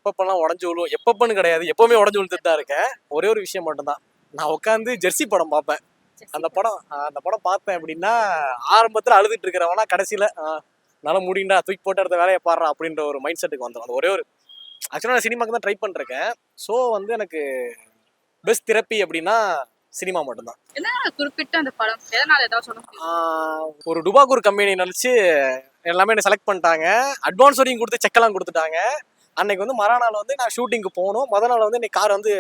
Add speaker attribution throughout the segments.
Speaker 1: எப்பப்பெல்லாம் உடஞ்சு விழும், எப்பப்பன்னு கிடையாது, எப்பவுமே உடஞ்சு விழுந்துட்டு தான் இருக்கேன். ஒரே ஒரு விஷயம் மட்டும்தான், நான் உட்காந்து ஜெர்சி படம் பார்ப்பேன். அந்த படம் பார்த்தேன் அப்படின்னா ஆரம்பத்துல அழுதுட்டு இருக்கிறவனா கடைசியில நல்லா முடிண்டா தூக்கி போட்டு அடுத்த வேலையை பாடுறா அப்படின்ற ஒரு மைண்ட் செட்டுக்கு வந்துடும். அது ஒரே ஒரு ஆக்சுவலாக நான் சினிமாக்கு தான் ட்ரை பண்ணிருக்கேன். ஸோ வந்து எனக்கு பெஸ்ட் தெரப்பி அப்படின்னா சினிமா மட்டும்தான்.
Speaker 2: குறிப்பிட்ட அந்த படம் எதனால ஏதாவது சொல்ல முடியுமா?
Speaker 1: ஒரு டுபாக்கூர் கம்பெனி நினச்சி எல்லாமே என்ன செலக்ட் பண்ணிட்டாங்க. அட்வான்ஸ் வரையும் கொடுத்து செக்கெல்லாம் கொடுத்துட்டாங்க. அன்னைக்கு வந்து மறுநாள் வந்து நான் ஷூட்டிங்க்கு போகணும். முதல் நாள் வந்து இன்னைக்கு கார் வந்து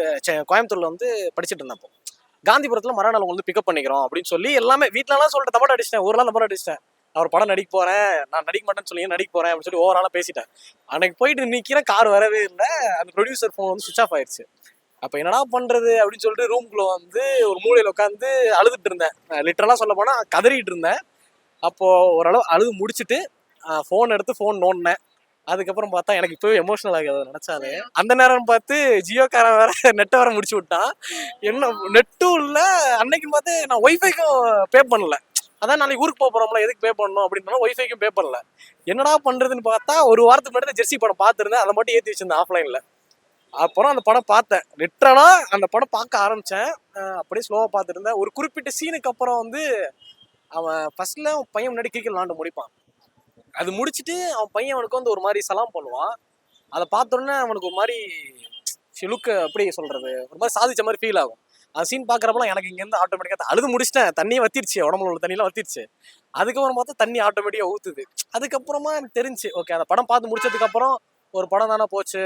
Speaker 1: கோயம்புத்தூர்ல வந்து படிச்சுட்டு இருந்தேன். அப்போ காந்திபுரத்தில் மறுநாள் வந்து பிக்கப் பண்ணிக்கிறோம் அப்படின்னு சொல்லி எல்லாமே வீட்டிலலாம் சொல்லிட்டு தப்பாட்ட அடிச்சிட்டேன். ஒரு நாள் தப்பாட்ட அடிச்சிட்டேன். அவர் படம் நடிக்க போறேன், நான் நடிக்க மாட்டேன்னு சொல்லி நடிக்க போறேன் அப்படின்னு சொல்லி ஓவராலாக பேசிட்டேன். அன்னைக்கு போயிட்டு நிற்கிறேன், கார் வரவே இல்லை. அந்த ப்ரொடியூசர் ஃபோன் வந்து சுவிச் ஆஃப் ஆயிடுச்சு. அப்போ என்னடா பண்றது அப்படின்னு சொல்லிட்டு ரூம்குள்ள வந்து ஒரு மூலையில் உட்காந்து அழுதுட்டு இருந்தேன். லிட்டரலாக சொல்ல போனால் கதறிட்டு இருந்தேன். அப்போ ஓரளவு அழுது முடிச்சுட்டு ஃபோன் எடுத்து ஃபோன் நோண்டினேன். அதுக்கப்புறம் பார்த்தா எனக்கு இப்போவே எமோஷனல் ஆகுது அதை நினைச்சாலே. அந்த நேரம் பார்த்து ஜியோக்காரன் வேற நெட்டை வேற முடிச்சு விட்டான். என்ன நெட்டும் இல்லை அன்னைக்கு பார்த்து நான் ஒய்ஃபைக்கும் பே பண்ணல. அதான் நாளைக்கு ஊருக்கு போகிறோம்ல, எதுக்கு பே பண்ணணும் அப்படின்னா ஒய்ஃபைக்கும் பே பண்ணல. என்னடா பண்றதுன்னு பார்த்தா ஒரு வாரத்துக்கு முன்னாடி ஜெர்சி படம் பார்த்துருந்தேன். அதை மட்டும் ஏற்றி வச்சிருந்தேன் ஆஃப்லைனில். அப்புறம் அந்த படம் பார்த்தேன். லிட்டரலா அந்த படம் பார்க்க ஆரம்பிச்சேன். அப்படியே ஸ்லோவா பார்த்துட்டு இருந்தேன். ஒரு குறிப்பிட்ட சீனுக்கு அப்புறம் வந்து அவன் ஃபர்ஸ்ட்ல பையன் முன்னாடி கிரிக்கெட் விளாண்டு முடிப்பான். அது முடிச்சுட்டு அவன் பையன் அவனுக்கு வந்து ஒரு மாதிரி சலாம் பண்ணுவான். அதை பார்த்தோன்னே அவனுக்கு ஒரு மாதிரி லுக்கு எப்படி சொல்றது, ஒரு மாதிரி சாதிச்ச மாதிரி ஃபீல் ஆகும். அந்த சீன் பார்க்குறப்பலாம் எனக்கு இங்கேருந்து ஆட்டோமேட்டிக்காக அழுது முடிச்சிட்டேன். தண்ணியை வத்திருச்சு, உடம்புல உள்ள தண்ணியெலாம் வத்திருச்சு. அதுக்கப்புறம் பார்த்தா தண்ணி ஆட்டோமேட்டிக்காக ஊற்றுது. அதுக்கப்புறமா எனக்கு தெரிஞ்சு ஓகே அந்த படம் பார்த்து முடிச்சதுக்கப்புறம் ஒரு படம் தானே போச்சு,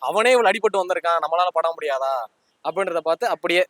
Speaker 1: அவனே இவ்வளோ அடிபட்டு வந்திருக்கான், நம்மளால பட முடியாதா அப்படின்றத பார்த்து அப்படியே